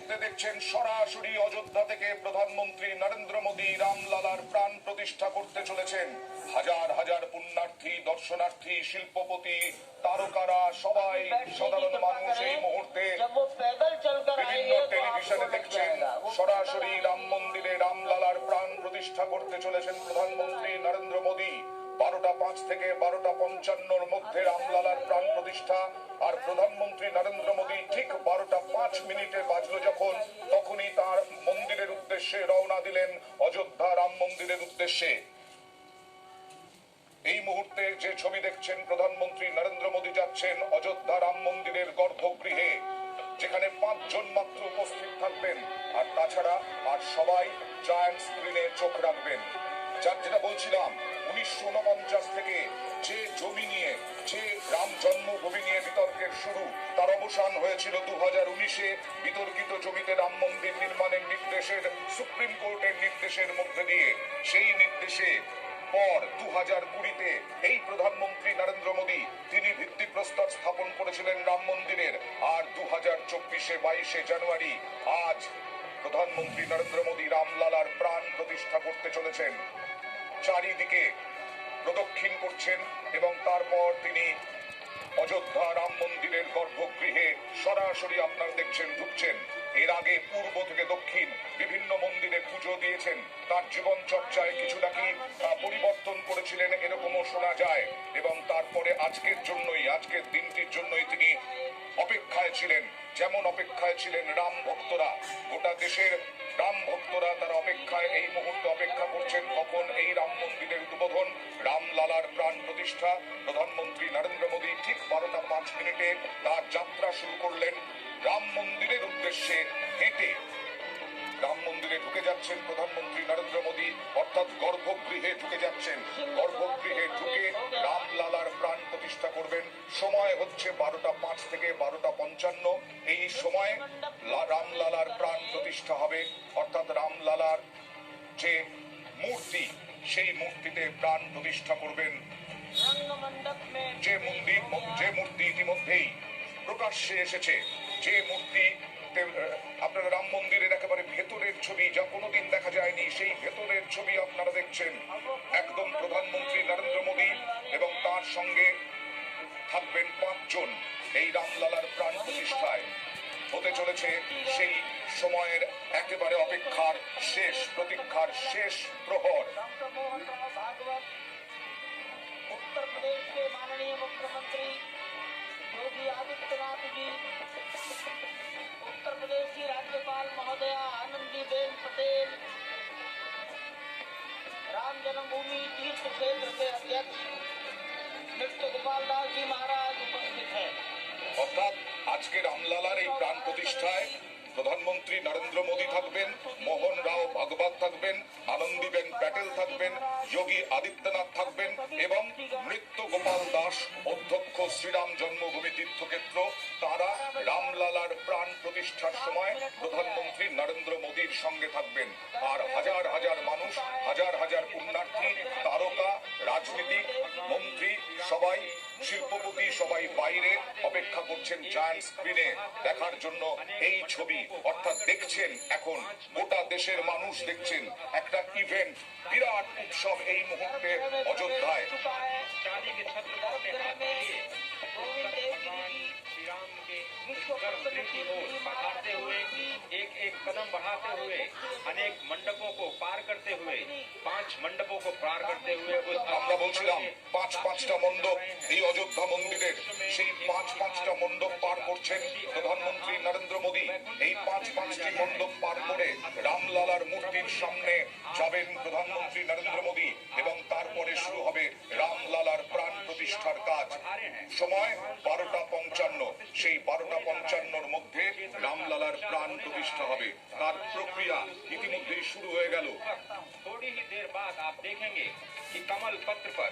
মুহূর্তে দেখছেন সরাসরি অযোধ্যা থেকে প্রধানমন্ত্রী নরেন্দ্র মোদী রামলালার প্রাণ প্রতিষ্ঠা করতে চলেছেন। হাজার হাজার পুণ্যার্থী, দর্শনার্থী, শিল্পপতি, তারকারা সবাই, সাধারণ মানুষ এই মুহূর্তে বিভিন্ন টেলিভিশনে দেখছেন সরাসরি রাম মন্দিরে রামলালার প্রাণ প্রতিষ্ঠা করতে চলেছেন প্রধানমন্ত্রী নরেন্দ্র মোদী। 12:05 থেকে 12:55 মধ্যে রামলালার প্রাণ প্রতিষ্ঠা। আর প্রধানমন্ত্রী নরেন্দ্র মোদী ঠিক 12:05 বাজলো যখন, তখনই তার মন্দিরের উদ্দেশ্যে রওনা দিলেন, অযোধ্যা রাম মন্দিরের উদ্দেশ্যে। এই মুহূর্তে যে ছবি দেখছেন, প্রধানমন্ত্রী নরেন্দ্র মোদী যাচ্ছেন অযোধ্যা রাম মন্দিরের গর্ভগৃহে, যেখানে 5 জন মাত্র উপস্থিত থাকবেন। আর তাছাড়া আর সবাই জায়ান্ট স্ক্রিনে চোখ রাখবেন। যার যেটা বলছিলাম, 1949 থেকে যে জমি নিয়ে, যে রাম জন্মভূমি নিয়ে বিতর্কের শুরু, তার অবসান হয়েছিল 2019-এ বিতর্কিত জমিতে রাম মন্দির নির্মাণের নির্দেশের, সুপ্রিম কোর্টের নির্দেশের মধ্যে দিয়ে। সেই নির্দেশে পর 2020-তে এই প্রধানমন্ত্রী নরেন্দ্র মোদী তিনি ভিত্তিপ্রস্তর স্থাপন করেছিলেন রাম মন্দিরের। আর 2024-এ 22শে জানুয়ারি আজ প্রধানমন্ত্রী নরেন্দ্র মোদী রামলালার প্রাণ প্রতিষ্ঠা করতে চলেছেন। চারিদিকে প্রদক্ষিণ করছেন এবং তারপর তিনি অযোধ্যা রাম মন্দিরের গর্ভগৃহে সরাসরি আপনারা দেখছেন ঢুকছেন। এর আগে পূর্ব থেকে দক্ষিণ বিভিন্ন মন্দিরে পুজো দিয়েছেন। তার জীবন চর্চায় কিছু নাকি পরিবর্তন করেছিলেন এরকমও শোনা যায়। এবং তারপরে আজকের জন্যই, আজকের দিনটির জন্যই তিনি অপেক্ষায় ছিলেন। যেমন অপেক্ষায় ছিলেন রাম ভক্তরা, গোটা দেশের রাম ভক্তরা তারা অপেক্ষায়, এই মুহূর্তে অপেক্ষা করছেন কখন এই রাম মন্দিরের উদ্বোধন, রামলালার প্রাণ প্রতিষ্ঠা। প্রধানমন্ত্রী নরেন্দ্র মোদী ঠিক 12:05 তার যাত্রা শুরু করলেন রাম মন্দিরের উদ্দেশ্যে। হেঁটে রাম মন্দিরে ঢুকে যাচ্ছেন প্রধানমন্ত্রী নরেন্দ্র মোদী, অর্থাৎ গর্ভগৃহে ঢুকে যাচ্ছেন। গর্ভগৃহে ঢুকে রামলালার প্রাণ প্রতিষ্ঠা করবেন। সময় হচ্ছে 12:05 থেকে 12:55। এই সময় রামলালার প্রাণ প্রতিষ্ঠা হবে, অর্থাৎ রামলালার যে মূর্তি, সেই মূর্তিতে প্রাণ প্রতিষ্ঠা করবেন। যে মূর্তি ইতিমধ্যেই প্রকাশ্যে এসেছে, যে মূর্তি আপনারা রাম মন্দিরের একেবারে ভেতরের ছবি, যা কোনোদিন দেখা যায়নি, সেই ভেতরের ছবি আপনারা দেখছেন। একদম প্রধানমন্ত্রী নরেন্দ্র মোদী এবং তার সঙ্গে থাকবেন 5 জন এই রামলালার প্রাণ প্রতিষ্ঠায়। হতে চলেছে সেই সময়ের একেবারে অপেক্ষার শেষ, প্রতীক্ষার শেষ প্রহর। उत्तर प्रदेश के माननीय मुख्यमंत्री योगी आदित्यनाथ जी, उत्तर प्रदेश की राज्यपाल महोदया आनंदीबेन पटेल, राम जन्मभूमि तीर्थ क्षेत्र के अध्यक्ष नृत्य गोपाल दास जी महाराज उपस्थित है। অর্থাৎ আজকে রামলালার এই প্রাণ প্রতিষ্ঠায় প্রধানমন্ত্রী নরেন্দ্র মোদী থাকবেন, মোহন রাও ভাগবত থাকবেন, আনন্দীবেন প্যাটেল থাকবেন, যোগী আদিত্যনাথ থাকবেন এবং নৃত্য গোপাল দাস, অধ্যক্ষ শ্রীরাম জন্মভূমি তীর্থক্ষেত্র, তারা রামলালার প্রাণ প্রতিষ্ঠার সময় প্রধানমন্ত্রী নরেন্দ্র মোদীর সঙ্গে থাকবেন। আর হাজার হাজার মানুষ, হাজার হাজার পুণ্যার্থী, তারকা, রাজনীতিক, মন্ত্রী, সবাই, শিল্পপতি, সবাই বাইরে অপেক্ষা করছেন জায়ান্ট স্ক্রিনে দেখার জন্য এই ছবি। অর্থাৎ দেখছেন, এখন গোটা দেশের মানুষ দেখছেন একটা ইভেন্ট, বিরাট উৎসব এই মুহূর্তে অযোধ্যায়। बढ़ाते हुए, एक एक कदम बढ़ाते हुए, अनेक मंडपों को पार करते हुए, 5 मंडपों को पार करते हुए, আমরা বলছিলাম 5টা মণ্ডপ এই অযোধ্যা মন্দিরের, সেই 5টা মণ্ডপ পার করছেন প্রধানমন্ত্রী নরেন্দ্র মোদী। এই 5টি মণ্ডপ পার করে রামলালার মূর্তির সামনে যাবেন প্রধানমন্ত্রী নরেন্দ্র মোদী এবং তারপরে শুরু হবে রামলালার প্রাণ প্রতিষ্ঠার কাজ। সময় 12:55। সেই 12:55-র মধ্যে রামলালার প্রাণ প্রতিষ্ঠা হবে। তার প্রক্রিয়া ইতিমধ্যেই শুরু হয়ে গেল। थोड़ी ही देर बाद आप देखेंगे कि कमल पत्र पर